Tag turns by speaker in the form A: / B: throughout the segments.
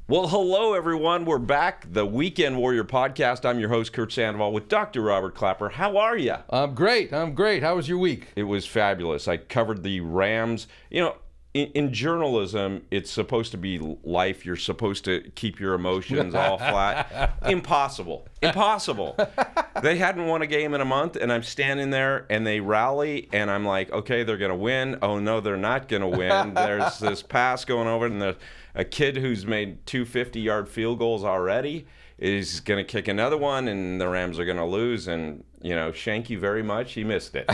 A: Well, hello, everyone. We're back, the Weekend Warrior podcast. I'm your host, Curt with Dr. Robert Klapper. How are you?
B: I'm great. How was your week?
A: It was fabulous. I covered the Rams. You know, in journalism, it's supposed to be life. You're supposed to keep your emotions all flat. Impossible. They hadn't won a game in a month, and I'm standing there, and they rally, and I'm like, okay, they're going to win. Oh, no, they're not going to win. There's this pass going over, and a kid who's made 2 50-yard field goals already is going to kick another one, and the Rams are going to lose. And, you know, thank you very much. He missed it.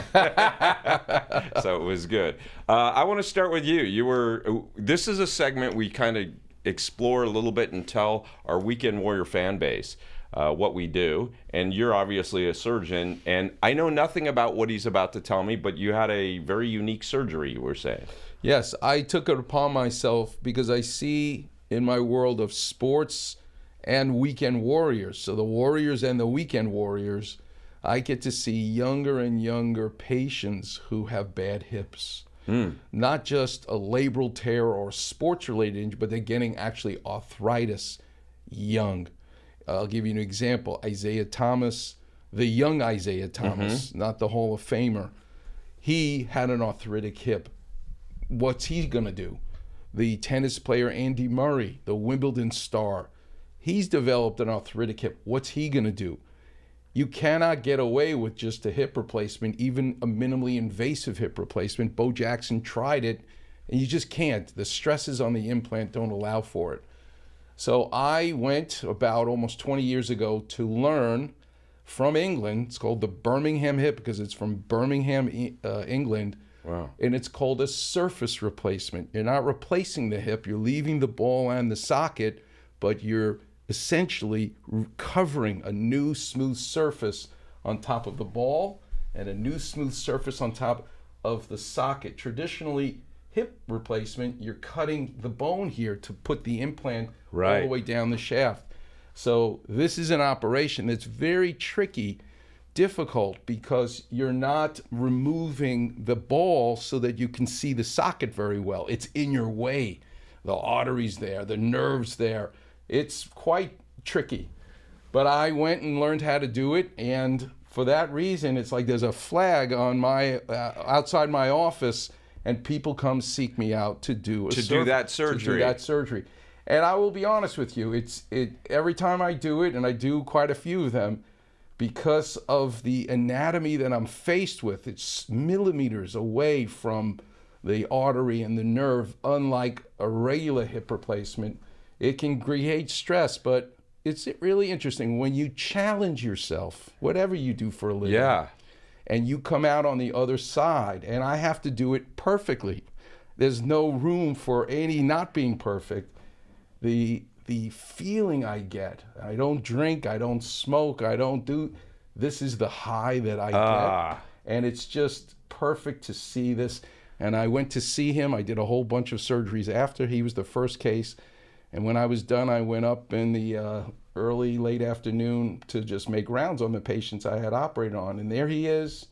A: So it was good. I want to start with you. This is a segment we kind of explore a little bit and tell our Weekend Warrior fan base what we do. And you're obviously a surgeon. And I know nothing about what he's about to tell me, but you had a very unique surgery, you were saying.
B: Yes, I took it upon myself because I see in my world of sports and weekend warriors, so the warriors and the weekend warriors, I get to see younger and younger patients who have bad hips. Not just a labral tear or sports-related injury, but they're getting actually arthritis young. I'll give you an example. Isaiah Thomas, the young Isaiah Thomas, not the Hall of Famer, he had an arthritic hip. What's he going to do? The tennis player Andy Murray, the Wimbledon star, he's developed an arthritic hip. What's he going to do? You cannot get away with just a hip replacement, even a minimally invasive hip replacement. Bo Jackson tried it, and you just can't. The stresses on the implant don't allow for it. So I went about almost 20 years ago to learn from England. It's called the Birmingham hip because it's from Birmingham, England.
A: Wow.
B: And it's called a surface replacement. You're not replacing the hip. You're leaving the ball and the socket, but you're essentially covering a new smooth surface on top of the ball and a new smooth surface on top of the socket. Traditionally, hip replacement, you're cutting the bone here to put the implant all the way down the shaft. So this is an operation that's very tricky, difficult, because you're not removing the ball so that you can see the socket very well. It's in your way. The arteries there, the nerves there. It's quite tricky. But I went and learned how to do it, and for that reason, it's like there's a flag on my outside my office, and people come seek me out to do that surgery. And I will be honest with you, every time I do it, and I do quite a few of them, because of the anatomy that I'm faced with, it's millimeters away from the artery and the nerve, unlike a regular hip replacement. It can create stress, but it's really interesting when you challenge yourself, whatever you do for a living, and you come out on the other side, and I have to do it perfectly. There's no room for any not being perfect. The feeling I get, I don't drink, I don't smoke, this is the high that I get. And it's just perfect to see this. And I went to see him. I did a whole bunch of surgeries after. He was the first case. And when I was done, I went up in the late afternoon to just make rounds on the patients I had operated on. And there he is.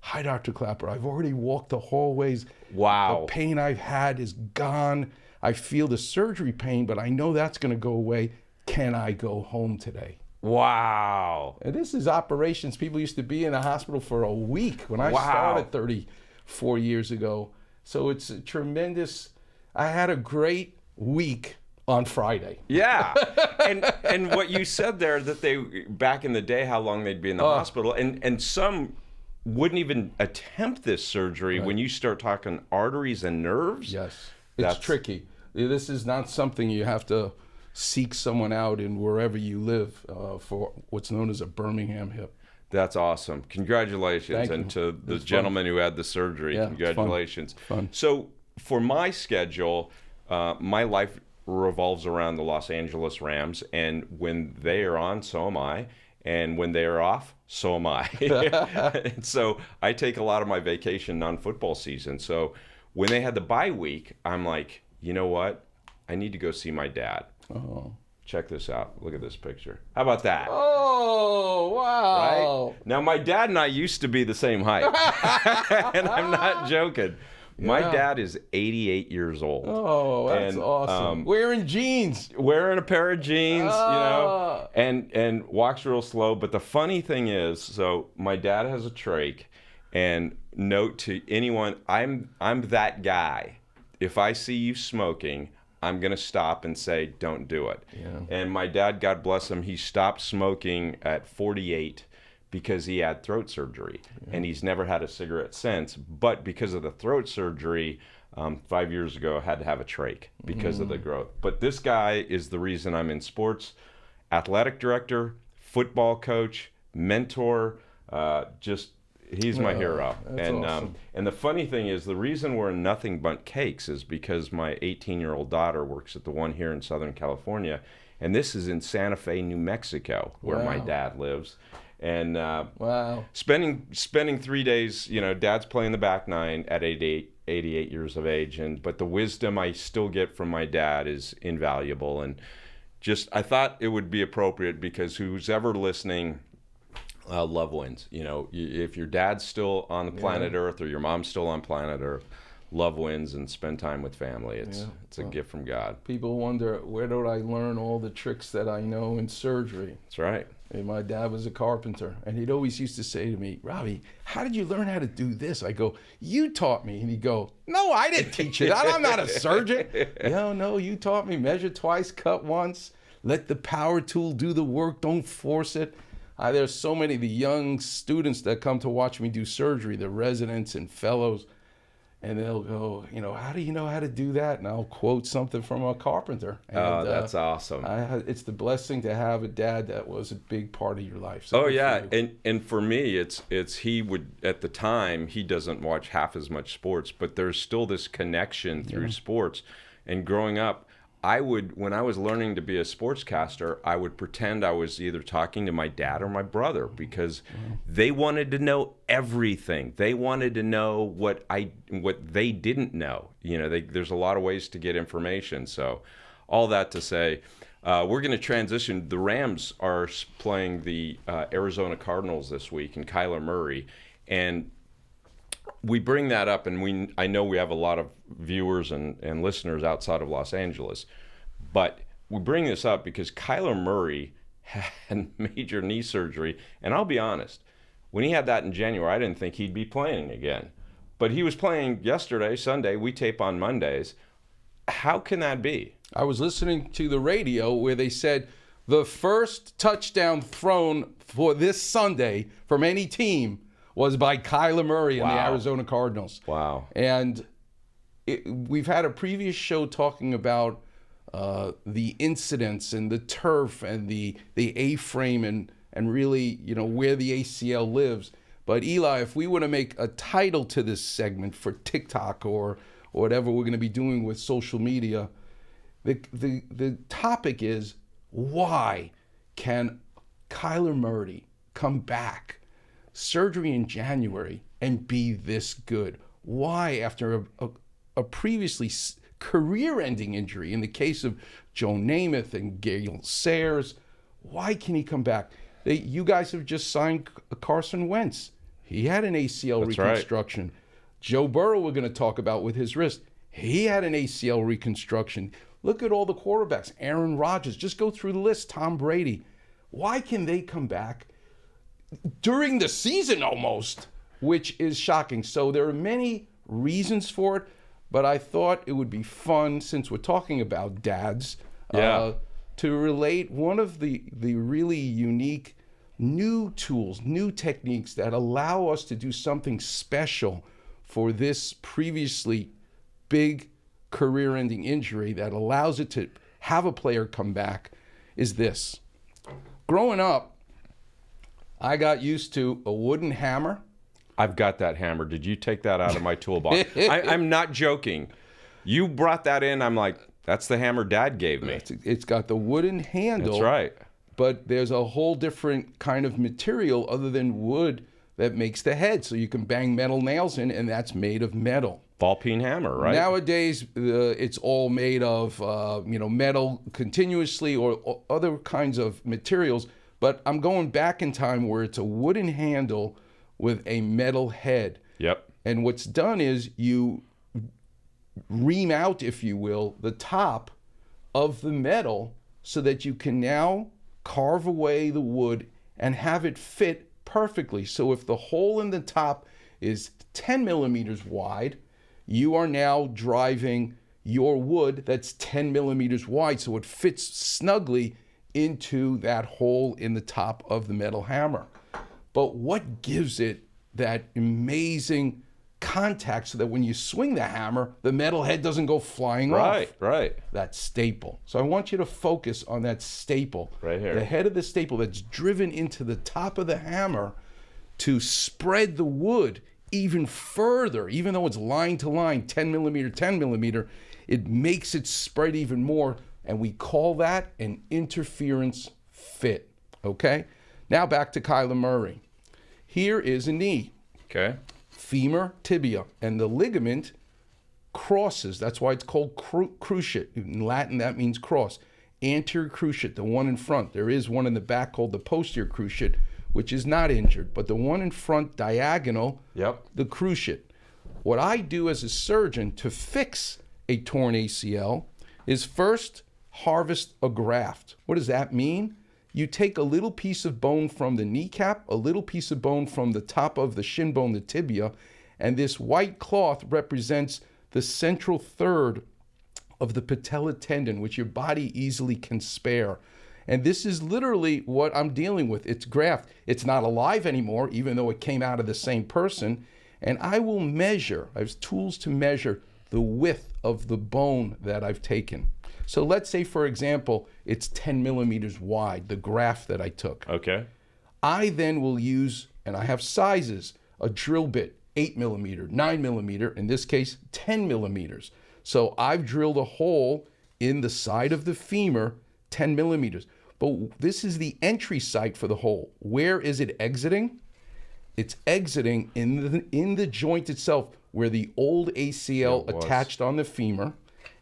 B: Hi, Dr. Klapper. I've already walked the hallways.
A: Wow.
B: The pain I've had is gone. I feel the surgery pain, but I know that's going to go away. Can I go home today?
A: Wow.
B: And this is operations. People used to be in the hospital for a week when I started 34 years ago. So it's a tremendous. I had a great week on Friday.
A: Yeah. And what you said there, that they, back in the day, how long they'd be in the hospital, and some wouldn't even attempt this surgery when you start talking arteries and nerves.
B: Yes. It's tricky. This is not something you have to seek someone out in wherever you live for what's known as a Birmingham hip.
A: That's awesome. Congratulations.
B: Thank you.
A: And to the gentleman who had the surgery, congratulations.
B: Fun.
A: So for my schedule, my life revolves around the Los Angeles Rams, and when they are on, so am I. And when they are off, so am I. And so I take a lot of my vacation non-football season. So when they had the bye week, I'm like, you know what? I need to go see my dad.
B: Oh.
A: Check this out. Look at this picture. How about that?
B: Oh, wow.
A: Right? Now, my dad and I used to be the same height. And I'm not joking. My dad is 88 years old.
B: Oh, that's awesome. Wearing jeans.
A: Wearing a pair of jeans, and walks real slow. But the funny thing is, so my dad has a trach, and note to anyone, I'm that guy. If I see you smoking, I'm going to stop and say, don't do it.
B: Yeah.
A: And my dad, God bless him, he stopped smoking at 48 because he had throat surgery. And he's never had a cigarette since. But because of the throat surgery, 5 years ago, I had to have a trach because of the growth. But this guy is the reason I'm in sports, athletic director, football coach, mentor, he's my hero. And
B: awesome.
A: And the funny thing is, the reason we're in Nothing But Cakes is because my 18-year-old daughter works at the one here in Southern California, and this is in Santa Fe, New Mexico, where my dad lives. And spending 3 days, Dad's playing the back nine at 88 years of age, but the wisdom I still get from my dad is invaluable. And I thought it would be appropriate because who's ever listening. Love wins. If your dad's still on the planet Earth or your mom's still on planet Earth, love wins, and spend time with family. It's a gift from God.
B: People wonder, where did I learn all the tricks that I know in surgery?
A: That's right.
B: And my dad was a carpenter, and he'd always used to say to me, Robbie, how did you learn how to do this? I go, you taught me. And he'd go, no, I didn't teach you that. I'm not a surgeon. No, you taught me. Measure twice, cut once. Let the power tool do the work. Don't force it. There's so many of the young students that come to watch me do surgery, the residents and fellows, and they'll go, how do you know how to do that? And I'll quote something from a carpenter. And,
A: that's awesome.
B: It's the blessing to have a dad that was a big part of your life. So
A: and for me, it's he would, at the time, he doesn't watch half as much sports, but there's still this connection through sports. And growing up, when I was learning to be a sportscaster, I would pretend I was either talking to my dad or my brother because they wanted to know everything. They wanted to know what they didn't know. There's a lot of ways to get information. So all that to say, we're going to transition. The Rams are playing the Arizona Cardinals this week, and Kyler Murray. And we bring that up, and I know we have a lot of viewers and listeners outside of Los Angeles, but we bring this up because Kyler Murray had major knee surgery, and I'll be honest, when he had that in January, I didn't think he'd be playing again. But he was playing yesterday, Sunday. We tape on Mondays. How can that be?
B: I was listening to the radio where they said the first touchdown thrown for this Sunday from any team was by Kyler Murray and the Arizona Cardinals.
A: Wow.
B: And we've had a previous show talking about the incidents and the turf and the A-frame and really, where the ACL lives. But Eli, if we were to make a title to this segment for TikTok or whatever we're going to be doing with social media, the topic is, why can Kyler Murray come back surgery in January and be this good? Why, after a previously career-ending injury in the case of Joe Namath and Gale Sayers, why can he come back? You guys have just signed Carson Wentz. He had an ACL reconstruction. Right. Joe Burrow, we're going to talk about with his wrist. He had an ACL reconstruction. Look at all the quarterbacks. Aaron Rodgers. Just go through the list. Tom Brady. Why can they come back during the season almost, which is shocking? So there are many reasons for it, but I thought it would be fun, since we're talking about dads, to relate one of the really unique new tools, new techniques that allow us to do something special for this previously big career-ending injury that allows it to have a player come back, is this. Growing up, I got used to a wooden hammer.
A: I've got that hammer. Did you take that out of my toolbox? I'm not joking. You brought that in. I'm like, that's the hammer Dad gave me.
B: It's got the wooden handle.
A: That's right.
B: But there's a whole different kind of material other than wood that makes the head. So you can bang metal nails in, and that's made of metal.
A: Ball peen hammer, right?
B: Nowadays, it's all made of metal continuously or other kinds of materials. But I'm going back in time where it's a wooden handle with a metal head.
A: Yep.
B: And what's done is you ream out, if you will, the top of the metal so that you can now carve away the wood and have it fit perfectly. So if the hole in the top is 10 millimeters wide, you are now driving your wood that's 10 millimeters wide, so it fits snugly into that hole in the top of the metal hammer. But what gives it that amazing contact so that when you swing the hammer, the metal head doesn't go flying off?
A: Right.
B: That staple. So I want you to focus on that staple.
A: Right here.
B: The head of the staple that's driven into the top of the hammer to spread the wood even further. Even though it's line to line, 10 millimeter, it makes it spread even more. And we call that an interference fit. Okay? Now back to Kyler Murray. Here is a knee.
A: Okay.
B: Femur, tibia, and the ligament crosses. That's why it's called cruciate. In Latin, that means cross. Anterior cruciate, the one in front. There is one in the back called the posterior cruciate, which is not injured, but the one in front, diagonal, the cruciate. What I do as a surgeon to fix a torn ACL is first harvest a graft. What does that mean? You take a little piece of bone from the kneecap, a little piece of bone from the top of the shin bone, the tibia, and this white cloth represents the central third of the patella tendon, which your body easily can spare. And this is literally what I'm dealing with. It's graft. It's not alive anymore, even though it came out of the same person. And I will measure, I have tools to measure the width of the bone that I've taken. So let's say, for example, it's 10 millimeters wide, the graft that I took.
A: Okay.
B: I then will use, and I have sizes, a drill bit, 8 millimeter, 9 millimeter, in this case, 10 millimeters. So I've drilled a hole in the side of the femur, 10 millimeters. But this is the entry site for the hole. Where is it exiting? It's exiting in the joint itself, where the old ACL attached on the femur.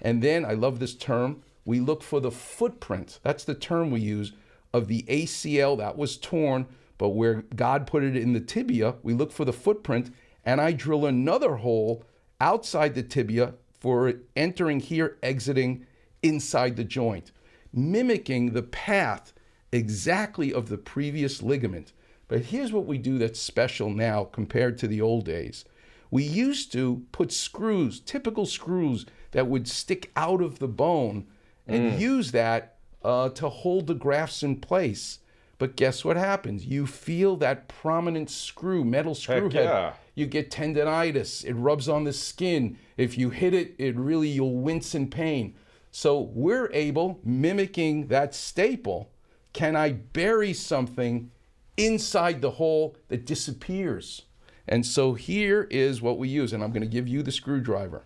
B: And then, I love this term, we look for the footprint. That's the term we use of the ACL that was torn, but where God put it in the tibia, we look for the footprint, and I drill another hole outside the tibia for it entering here, exiting inside the joint, mimicking the path exactly of the previous ligament. But here's what we do that's special now compared to the old days. We used to put screws, typical screws, that would stick out of the bone and use that to hold the grafts in place. But guess what happens? You feel that prominent screw, metal screw head.
A: Yeah.
B: You get tendonitis. It rubs on the skin. If you hit it, you'll wince in pain. So we're able, mimicking that staple, can I bury something inside the hole that disappears? And so here is what we use, and I'm going to give you the screwdriver.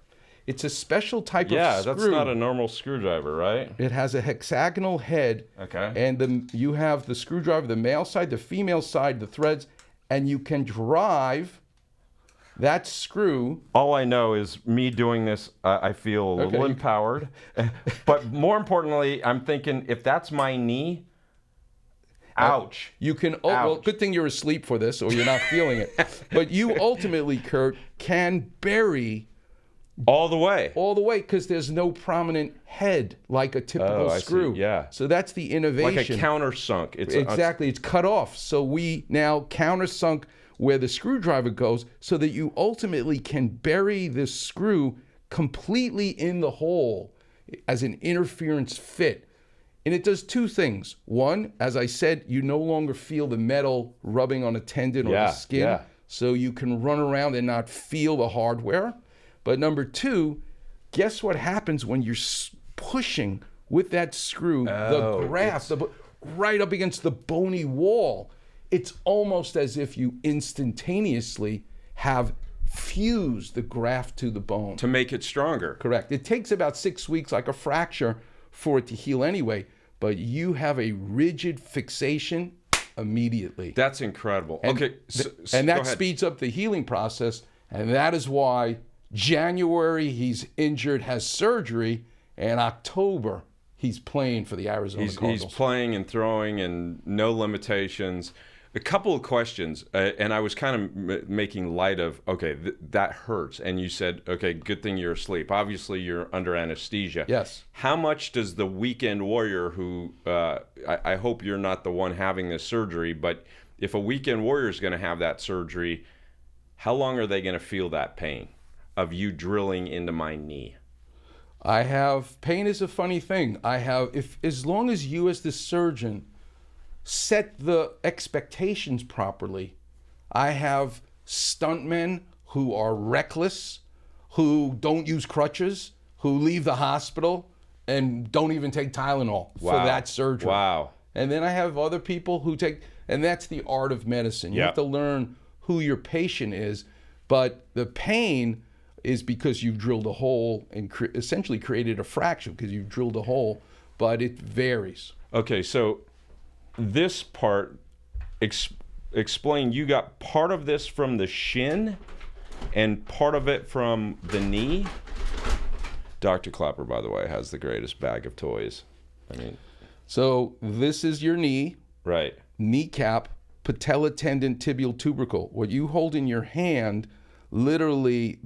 B: It's a special type of screw.
A: Yeah, that's not a normal screwdriver, right?
B: It has a hexagonal head.
A: Okay.
B: And you have the screwdriver, the male side, the female side, the threads, and you can drive that screw.
A: All I know is me doing this, I feel a little empowered. But more importantly, I'm thinking, if that's my knee, ouch.
B: You can, well, good thing you're asleep for this or you're not feeling it. But you ultimately, Curt, can bury
A: all the way,
B: because there's no prominent head like a typical screw.
A: See. Yeah.
B: So that's the innovation.
A: Like a countersunk.
B: Exactly. It's cut off. So we now countersunk where the screwdriver goes so that you ultimately can bury this screw completely in the hole as an interference fit. And it does two things. One, as I said, you no longer feel the metal rubbing on a tendon or the skin. So you can run around and not feel the hardware. But number two, guess what happens when you're pushing with that screw, the graft, right up against the bony wall? It's almost as if you instantaneously have fused the graft to the bone.
A: To make it stronger.
B: Correct. It takes about 6 weeks, like a fracture, for it to heal anyway. But you have a rigid fixation immediately.
A: That's incredible.
B: And,
A: okay.
B: And that speeds up the healing process. And that is why January he's injured, has surgery, and October he's playing for the Arizona Cardinals.
A: He's playing and throwing and no limitations. A couple of questions, and I was kind of making light of, okay, that hurts. And you said, okay, good thing you're asleep. Obviously, you're under anesthesia.
B: Yes.
A: How much does the weekend warrior who, I hope you're not the one having this surgery, but if a weekend warrior is going to have that surgery, how long are they going to feel that pain of you drilling into my knee?
B: Pain is a funny thing. As long as you as the surgeon set the expectations properly. I have stuntmen who are reckless, who don't use crutches, who leave the hospital and don't even take Tylenol for that surgery.
A: Wow.
B: And then I have other people who take, and that's the art of medicine. You have to learn who your patient is, but the pain is because you've drilled a hole and essentially created a fracture because you've drilled a hole, but it varies.
A: Okay, so this part, explain, you got part of this from the shin and part of it from the knee. Dr. Klapper, by the way, has the greatest bag of toys. I mean,
B: so this is your knee,
A: right?
B: Kneecap, patella tendon, tibial tubercle. What you hold in your hand, literally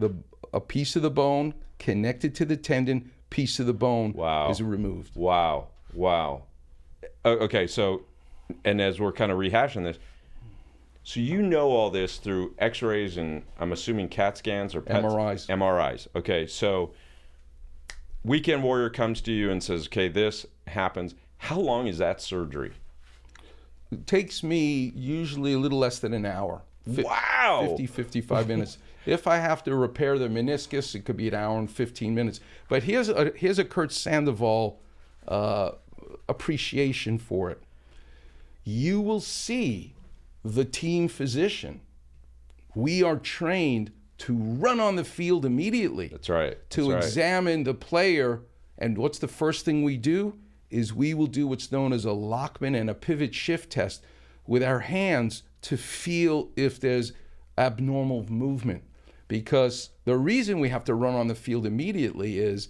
B: a piece of the bone connected to the tendon, piece of the bone is removed.
A: Wow. Okay, so, and as we're kind of rehashing this, so you know all this through x-rays and I'm assuming CAT scans or PETs? MRIs. Okay, so weekend warrior comes to you and says, okay, this happens. How long is that surgery?
B: It takes me usually a little less than an hour.
A: Wow!
B: 50, 55 minutes. If I have to repair the meniscus, it could be an hour and 15 minutes. But here's a Curt Sandoval appreciation for it. You will see the team physician. We are trained to run on the field immediately.
A: That's right.
B: To examine the player. And what's the first thing we do? Is we will do what's known as a Lockman and a pivot shift test with our hands to feel if there's abnormal movement. Because the reason we have to run on the field immediately is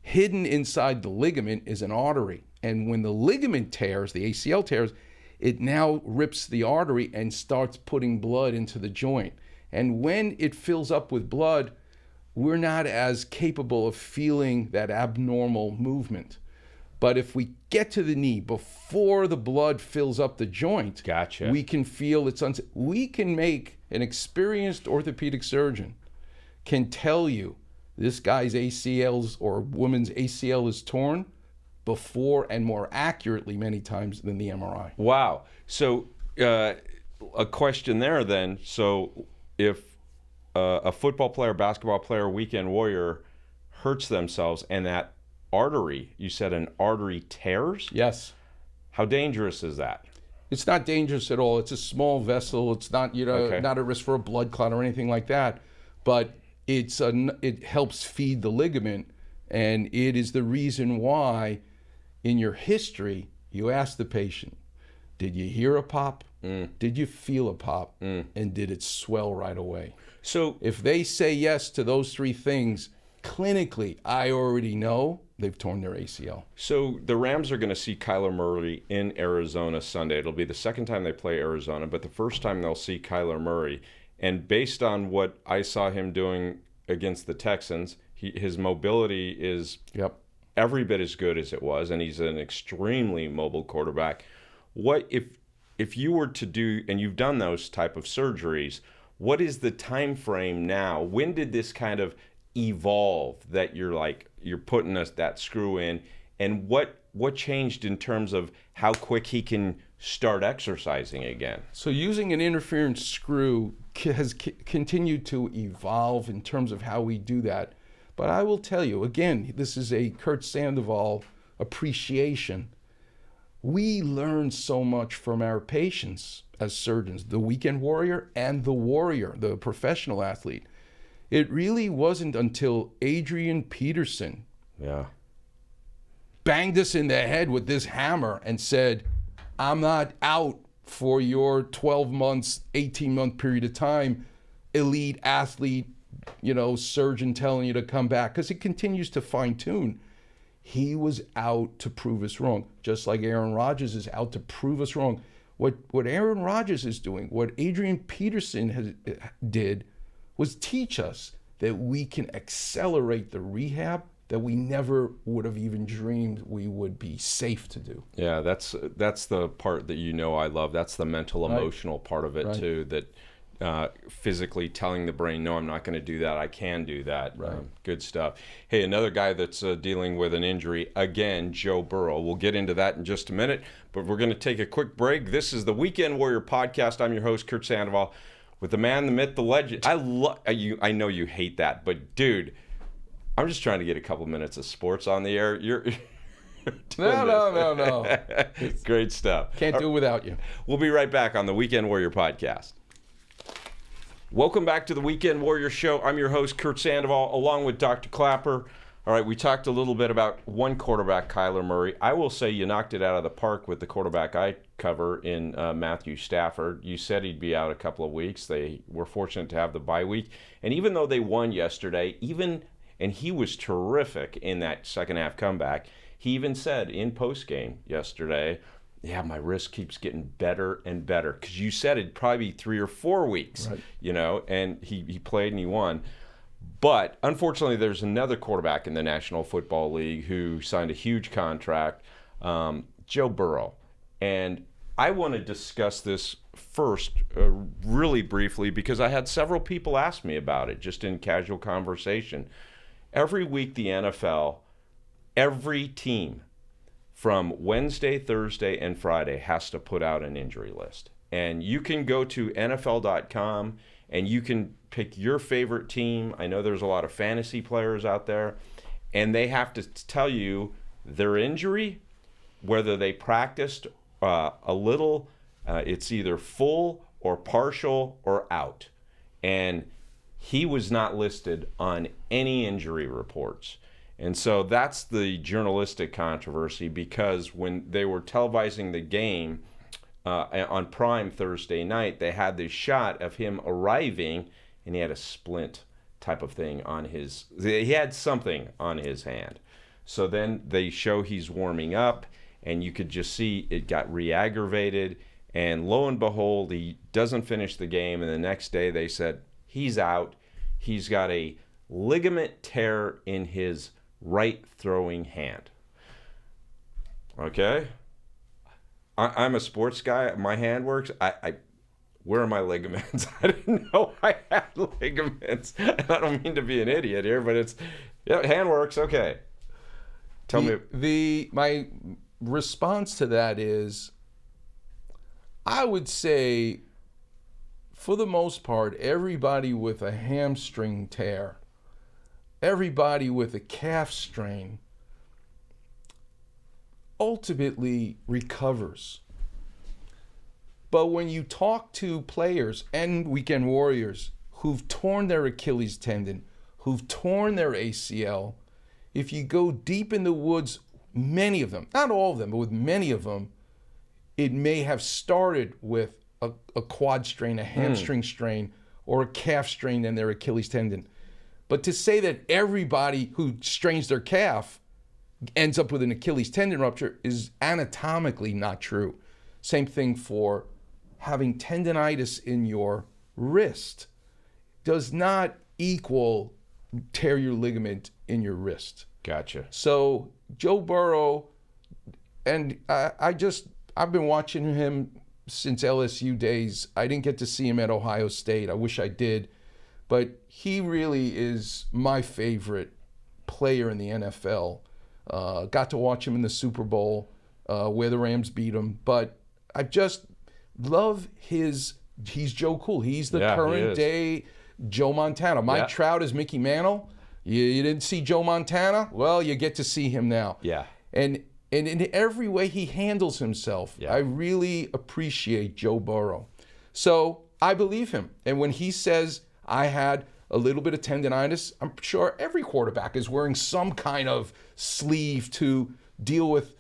B: hidden inside the ligament is an artery. And when the ligament tears, the ACL tears, it now rips the artery and starts putting blood into the joint. And when it fills up with blood, we're not as capable of feeling that abnormal movement. But if we get to the knee before the blood fills up the joint, we can feel it's we can make an experienced orthopedic surgeon can tell you this guy's ACLs or woman's ACL is torn before and more accurately many times than the MRI.
A: Wow. So a question there then. So if a football player, basketball player, weekend warrior hurts themselves and that artery, you said an artery tears?
B: Yes.
A: How dangerous is that?
B: It's not dangerous at all. It's a small vessel. It's not, not at risk for a blood clot or anything like that. But it helps feed the ligament, and it is the reason why in your history you ask the patient, did you hear a pop? Did you feel a pop? And did it swell right away? So if they say yes to those three things, clinically, I already know they've torn their ACL.
A: So the Rams are going to see Kyler Murray in Arizona Sunday. It'll be the second time they play Arizona, but the first time they'll see Kyler Murray. And based on what I saw him doing against the Texans, his mobility is every bit as good as it was, and he's an extremely mobile quarterback. What if you were to do, and you've done those type of surgeries, what is the time frame now? When did this kind of evolve that you're putting that screw in, and what changed in terms of how quick he can start exercising again?
B: So using an interference screw has continued to evolve in terms of how we do that. But I will tell you, again, this is a Curt Sandoval appreciation. We learn so much from our patients as surgeons, the weekend warrior and the warrior, the professional athlete. It really wasn't until Adrian Peterson banged us in the head with this hammer and said, I'm not out for your 12 months, 18-month period of time, elite athlete, surgeon telling you to come back, because it continues to fine-tune. He was out to prove us wrong, just like Aaron Rodgers is out to prove us wrong. What Aaron Rodgers is doing, what Adrian Peterson did, was teach us that we can accelerate the rehab that we never would have even dreamed we would be safe to do.
A: Yeah, that's the part that I love. That's the mental, emotional part of it too. That physically telling the brain, no, I'm not going to do that. I can do that.
B: Right.
A: Good stuff. Hey, another guy that's dealing with an injury again, Joe Burrow. We'll get into that in just a minute, but we're going to take a quick break. This is the Weekend Warrior podcast. I'm your host, Curt Sandoval, with the man, the myth, the legend. I know you hate that, but dude, I'm just trying to get a couple minutes of sports on the air. You're
B: No.
A: Great stuff.
B: Can't do it without you.
A: We'll be right back on the Weekend Warrior podcast. Welcome back to the Weekend Warrior Show. I'm your host, Curt Sandoval, along with Dr. Klapper. All right, we talked a little bit about one quarterback, Kyler Murray. I will say you knocked it out of the park with the quarterback I cover in Matthew Stafford. You said he'd be out a couple of weeks. They were fortunate to have the bye week. And even though they won yesterday, and he was terrific in that second half comeback, he even said in postgame yesterday, yeah, my wrist keeps getting better and better. Because you said it'd probably be 3 or 4 weeks,
B: right.
A: And he played and he won. But unfortunately, there's another quarterback in the National Football League who signed a huge contract, Joe Burrow. And I want to discuss this first really briefly because I had several people ask me about it just in casual conversation. Every week, the NFL, every team from Wednesday, Thursday, and Friday has to put out an injury list. And you can go to NFL.com and you can pick your favorite team. I know there's a lot of fantasy players out there, and they have to tell you their injury, whether they practiced a little, it's either full or partial or out. And he was not listed on any injury reports. And so that's the journalistic controversy, because when they were televising the game on Prime Thursday night, they had this shot of him arriving, and he had a splint type of thing on he had something on his hand. So then they show he's warming up, and you could just see it got re-aggravated, and lo and behold, he doesn't finish the game, and the next day they said, he's out. He's got a ligament tear in his right throwing hand. Okay? I'm a sports guy. My hand works. Where are my ligaments? I didn't know I had ligaments. And I don't mean to be an idiot here, but hand works. Okay. Tell me.
B: My response to that is, I would say, for the most part, everybody with a hamstring tear, everybody with a calf strain, ultimately recovers. But when you talk to players and weekend warriors who've torn their Achilles tendon, who've torn their ACL, if you go deep in the woods, many of them, not all of them, but with many of them, it may have started with a quad strain, a hamstring strain, or a calf strain in their Achilles tendon. But to say that everybody who strains their calf ends up with an Achilles tendon rupture is anatomically not true. Same thing for having tendonitis in your wrist. Does not equal tear your ligament in your wrist.
A: Gotcha.
B: So Joe Burrow, and I've been watching him since LSU days. I didn't get to see him at Ohio State. I wish I did. But he really is my favorite player in the NFL. Got to watch him in the Super Bowl where the Rams beat him. But I just love he's Joe Cool. He's the current day Joe Montana. Mike Trout is Mickey Mantle. You didn't see Joe Montana? Well, you get to see him now.
A: Yeah.
B: And in every way he handles himself, I really appreciate Joe Burrow. So I believe him. And when he says, I had a little bit of tendonitis, I'm sure every quarterback is wearing some kind of sleeve to deal with,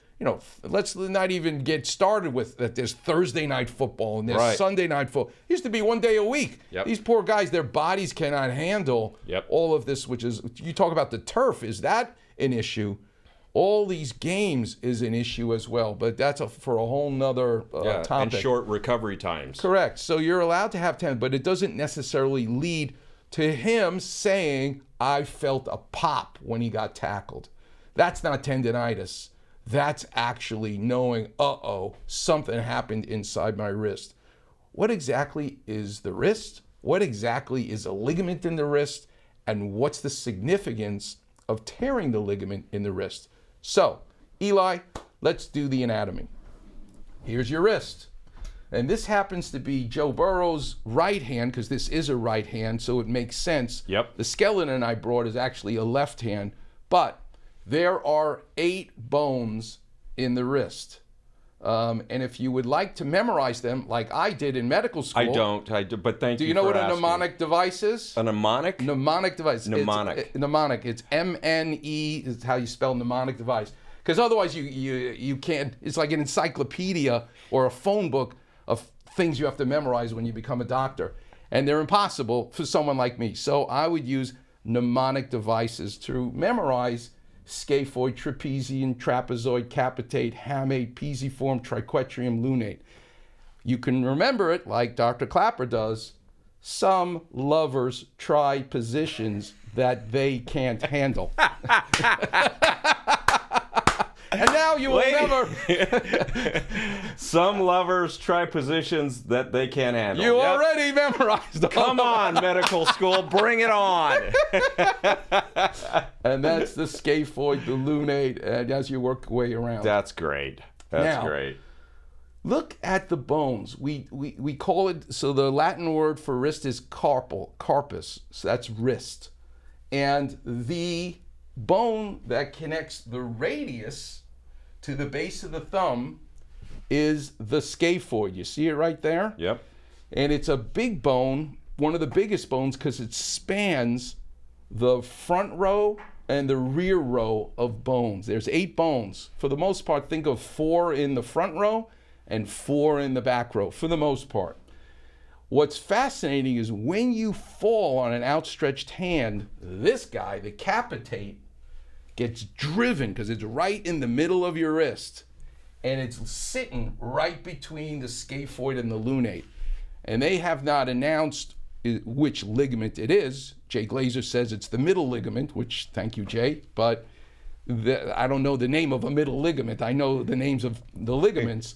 B: let's not even get started with that there's Thursday night football and there's Sunday night football. It used to be one day a week.
A: Yep.
B: These poor guys, their bodies cannot handle all of this, which is, you talk about the turf, is that an issue? All these games is an issue as well, but that's for a whole nother topic.
A: And short recovery times.
B: Correct. So you're allowed to have tendon, but it doesn't necessarily lead to him saying, I felt a pop when he got tackled. That's not tendinitis. That's actually knowing, something happened inside my wrist. What exactly is the wrist? What exactly is a ligament in the wrist? And what's the significance of tearing the ligament in the wrist? So, Eli, let's do the anatomy. Here's your wrist. And this happens to be Joe Burrow's right hand, because this is a right hand, so it makes sense.
A: Yep.
B: The skeleton I brought is actually a left hand, but there are 8 bones in the wrist. And if you would like to memorize them, like I did in medical school.
A: I don't, but thank you.
B: Do you know
A: for
B: what a
A: asking.
B: mnemonic device is?
A: A mnemonic?
B: Mnemonic device.
A: Mnemonic.
B: Mnemonic. It's M-N-E is how you spell mnemonic device. Because otherwise you can't, it's like an encyclopedia or a phone book of things you have to memorize when you become a doctor. And they're impossible for someone like me. So I would use mnemonic devices to memorize scaphoid, trapezium, trapezoid, capitate, hamate, pisiform, triquetrium, lunate. You can remember it like Dr. Klapper does. Some lovers try positions that they can't handle. And now you will never.
A: Some lovers try positions that they can't handle.
B: You already memorized them.
A: Come on, medical school, bring it on.
B: And that's the scaphoid, the lunate, and as you work your way around.
A: That's great. That's
B: Now,
A: great.
B: Look at the bones. We call it, so the Latin word for wrist is carpus, so that's wrist. And the bone that connects the radius to the base of the thumb is the scaphoid. You see it right there?
A: Yep.
B: And it's a big bone, one of the biggest bones, because it spans the front row and the rear row of bones. There's 8 bones. For the most part, think of 4 in the front row and 4 in the back row, for the most part. What's fascinating is when you fall on an outstretched hand, this guy, the capitate, gets driven because it's right in the middle of your wrist, and it's sitting right between the scaphoid and the lunate. And they have not announced which ligament it is. Jay Glazer says it's the middle ligament, which, thank you, Jay, but I don't know the name of a middle ligament. I know the names of the ligaments,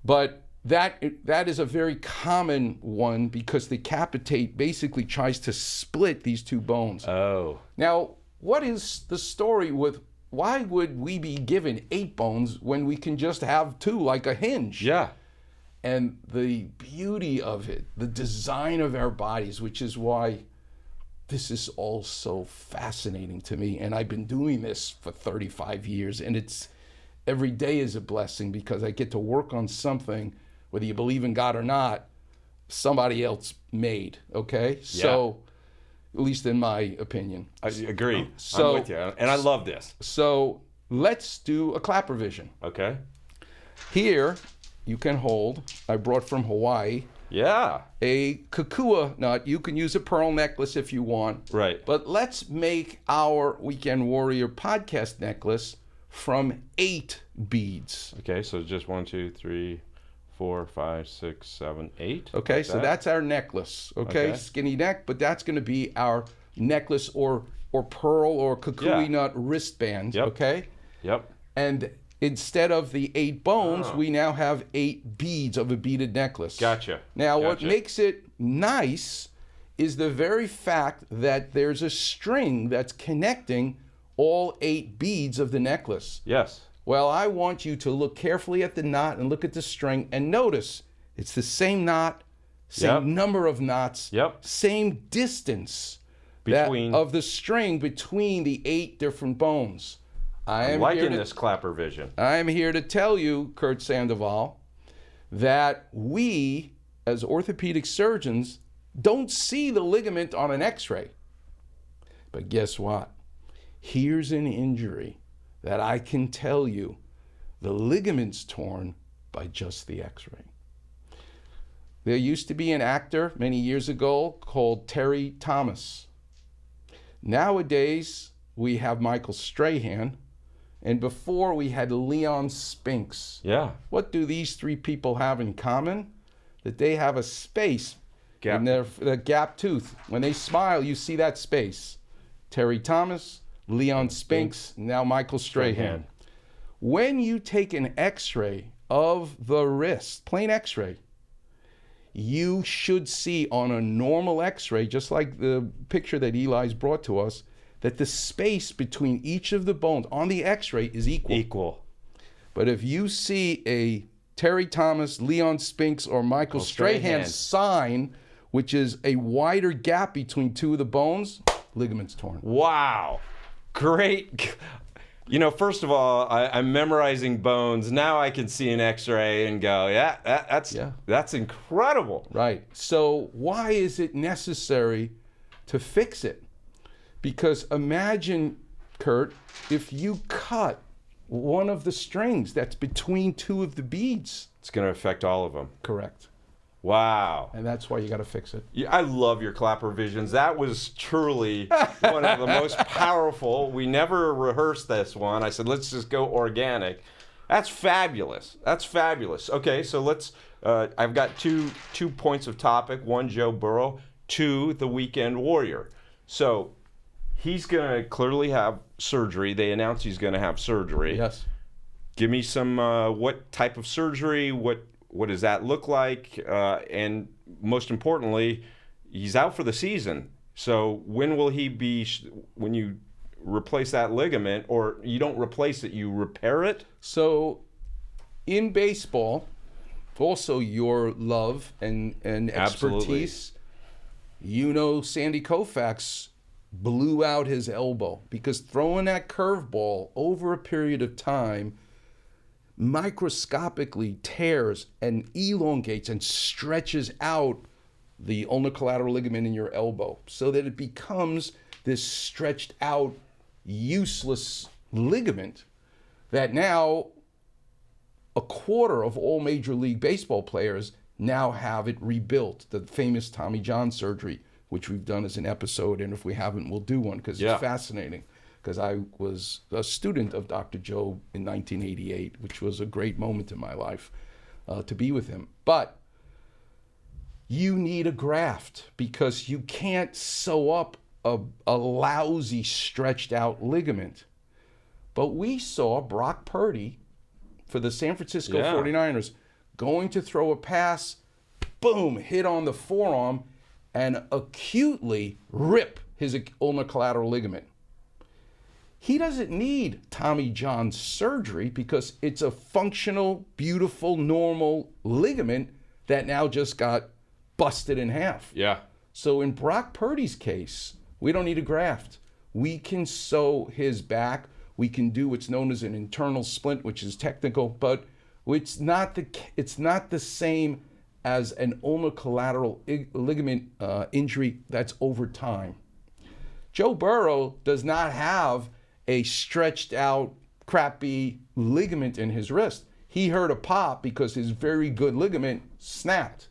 B: but that is a very common one because the capitate basically tries to split these 2 bones.
A: Oh.
B: Now, what is the story with, why would we be given 8 bones when we can just have 2 like a hinge?
A: Yeah.
B: And the beauty of it, the design of our bodies, which is why this is all so fascinating to me. And I've been doing this for 35 years, and it's every day is a blessing because I get to work on something, whether you believe in God or not, somebody else made, okay? Yeah. So, at least in my opinion.
A: I agree.
B: So,
A: I'm with you. And I love this.
B: So let's do a Klapper vision.
A: Okay.
B: Here you can hold, I brought from Hawaii,
A: Yeah.
B: a kukua nut. You can use a pearl necklace if you want.
A: Right.
B: But let's make our Weekend Warrior podcast necklace from 8 beads.
A: Okay, so just 1, 2, 3, 4, 5, 6, 7, 8.
B: Okay,
A: like
B: so that's our necklace. Okay, skinny neck, but that's going to be our necklace or pearl or kukui nut wristband.
A: Yep.
B: Okay.
A: Yep.
B: And instead of the 8 bones, we now have 8 beads of a beaded necklace.
A: Gotcha.
B: Now, what makes it nice is the very fact that there's a string that's connecting all 8 beads of the necklace.
A: Yes.
B: Well, I want you to look carefully at the knot and look at the string and notice it's the same knot, same number of knots, same distance of the string between the 8 different bones.
A: I'm liking this Klapper vision.
B: I'm here to tell you, Curt Sandoval, that we, as orthopedic surgeons, don't see the ligament on an x-ray. But guess what? Here's an injury that I can tell you the ligament's torn by just the x-ray. There used to be an actor many years ago called Terry Thomas. Nowadays, we have Michael Strahan, And before we had Leon Spinks.
A: Yeah.
B: What do these three people have in common? That they have a space in their gap tooth. When they smile, you see that space. Terry Thomas, Leon Spinks, now Michael Strahan. When you take an x-ray of the wrist, plain x-ray, you should see on a normal x-ray, just like the picture that Eli's brought to us, that the space between each of the bones on the x-ray is equal. But if you see a Terry Thomas, Leon Spinks, or Michael Strahan sign, which is a wider gap between two of the bones, ligaments torn.
A: Wow. Great. You know, first of all, I'm memorizing bones. Now I can see an x-ray and go, that's incredible.
B: Right. So why is it necessary to fix it? Because imagine, Curt, if you cut one of the strings that's between two of the beads.
A: It's going to affect all of them.
B: Correct.
A: Wow.
B: And that's why you got to fix it.
A: Yeah, I love your Klapper visions. That was truly one of the most powerful. We never rehearsed this one. I said, let's just go organic. That's fabulous. That's fabulous. Okay, so let's, I've got two points of topic. One, Joe Burrow. Two, the Weekend Warrior. So he's going to clearly have surgery. They announced he's going to have surgery.
B: Yes.
A: Give me some, what type of surgery, what does that look like? And most importantly, he's out for the season. So when will he be, when you replace that ligament, or you don't replace it, you repair it?
B: So in baseball, also your love and expertise, you know, Sandy Koufax blew out his elbow because throwing that curveball over a period of time microscopically tears and elongates and stretches out the ulnar collateral ligament in your elbow so that it becomes this stretched out, useless ligament that now a quarter of all Major League Baseball players now have it rebuilt, the famous Tommy John surgery, which we've done as an episode, and if we haven't, we'll do one because it's fascinating. Because I was a student of Dr. Joe in 1988, which was a great moment in my life to be with him. But you need a graft because you can't sew up a lousy, stretched out ligament. But we saw Brock Purdy for the San Francisco 49ers going to throw a pass, boom, hit on the forearm, and acutely rip his ulnar collateral ligament. He doesn't need Tommy John surgery because it's a functional, beautiful, normal ligament that now just got busted in half.
A: Yeah.
B: So in Brock Purdy's case, we don't need a graft. We can sew his back. We can do what's known as an internal splint, which is technical, but it's not the same as an ulnar collateral ligament injury that's over time. Joe Burrow does not have a stretched out, crappy ligament in his wrist. He heard a pop because his very good ligament snapped.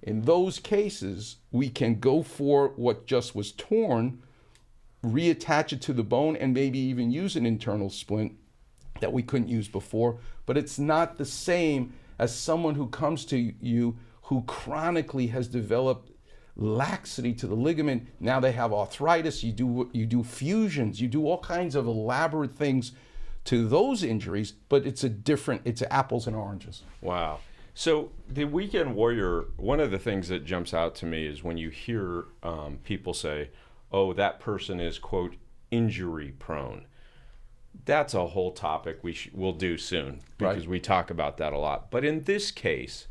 B: In those cases, we can go for what just was torn, reattach it to the bone, and maybe even use an internal splint that we couldn't use before. But it's not the same as someone who comes to you who chronically has developed laxity to the ligament. Now they have arthritis. You do fusions. You do all kinds of elaborate things to those injuries, but it's apples and oranges.
A: Wow. So the Weekend Warrior, one of the things that jumps out to me is when you hear people say, oh, that person is, quote, injury prone. That's a whole topic we'll do soon because we talk about that a lot. But in this case,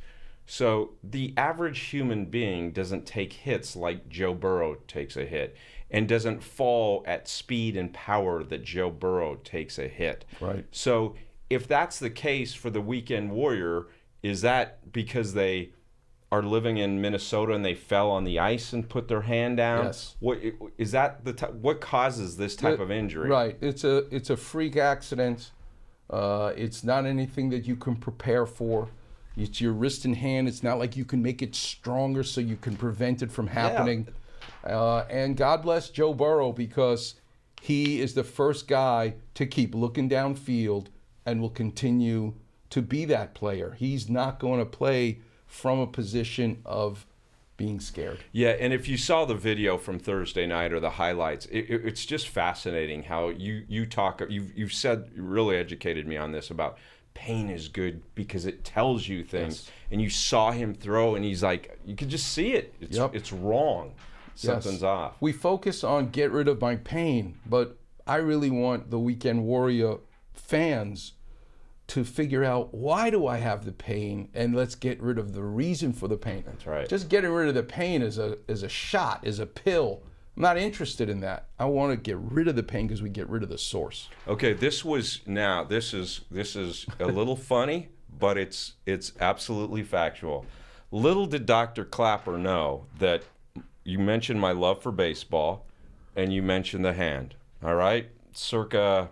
A: so the average human being doesn't take hits like Joe Burrow takes a hit and doesn't fall at speed and power that Joe Burrow takes a hit.
B: Right.
A: So if that's the case for the Weekend Warrior, is that because they are living in Minnesota and they fell on the ice and put their hand down?
B: Yes.
A: What is that what causes this type of injury?
B: Right. It's a freak accident. It's not anything that you can prepare for. It's your wrist and hand. It's not like you can make it stronger so you can prevent it from happening. And God bless Joe Burrow because he is the first guy to keep looking downfield and will continue to be that player. He's not going to play from a position of being scared.
A: Yeah, and if you saw the video from Thursday night or the highlights, it's just fascinating how you talk. You've said, really educated me on this about pain is good because it tells you things. Yes. And you saw him throw, and he's like, you could just see it. It's wrong. Something's off.
B: We focus on get rid of my pain, but I really want the Weekend Warrior fans to figure out, why do I have the pain, and let's get rid of the reason for the pain.
A: That's right.
B: Just getting rid of the pain is a shot, is a pill. I'm not interested in that. I want to get rid of the pain because we get rid of the source.
A: Okay, this is a little funny, but it's absolutely factual. Little did Dr. Klapper know that you mentioned my love for baseball, and you mentioned the hand. All right, circa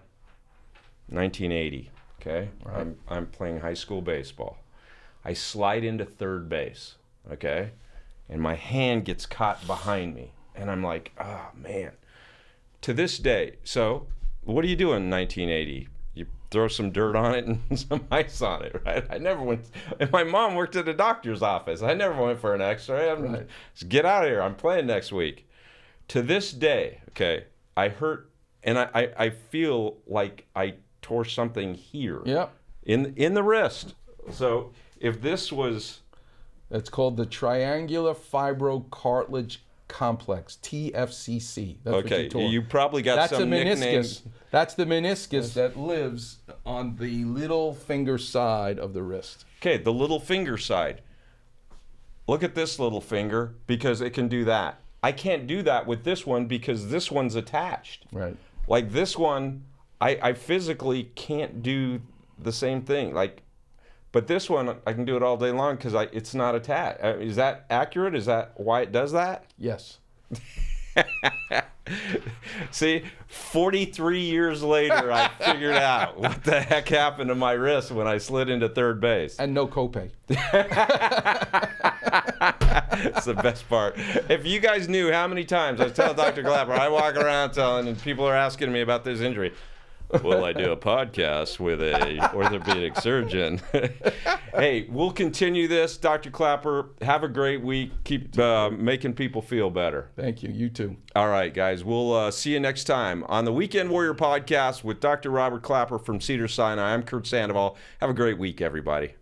A: 1980. Okay, right. I'm playing high school baseball. I slide into third base. Okay, and my hand gets caught behind me, and I'm like, oh man. To this day, so what do you do in 1980? You throw some dirt on it and some ice on it, right? I never went. And my mom worked at a doctor's office. I never went for an X-ray. Right. Just get out of here. I'm playing next week. To this day, okay, I hurt, and I feel like I tore something here.
B: Yep.
A: In the wrist. So if this was,
B: it's called the triangular fibrocartilage complex, TFCC. That's
A: okay,
B: what you
A: probably got
B: That's
A: some nicknames.
B: That's the meniscus that lives on the little finger side of the wrist.
A: Okay, the little finger side. Look at this little finger, because it can do that. I can't do that with this one because this one's attached.
B: Right.
A: Like this one, I physically can't do the same thing. Like, but this one, I can do it all day long because it's not attached. Is that accurate? Is that why it does that?
B: Yes.
A: See, 43 years later, I figured out what the heck happened to my wrist when I slid into third base.
B: And no copay.
A: That's the best part. If you guys knew how many times I was telling Dr. Klapper, I walk around telling, and people are asking me about this injury. Will I do a podcast with a orthopedic surgeon? Hey, we'll continue this. Dr. Klapper, have a great week. Keep making people feel better.
B: Thank you. You too.
A: All right, guys. We'll see you next time on the Weekend Warrior podcast with Dr. Robert Klapper from Cedar-Sinai. I'm Curt Sandoval. Have a great week, everybody.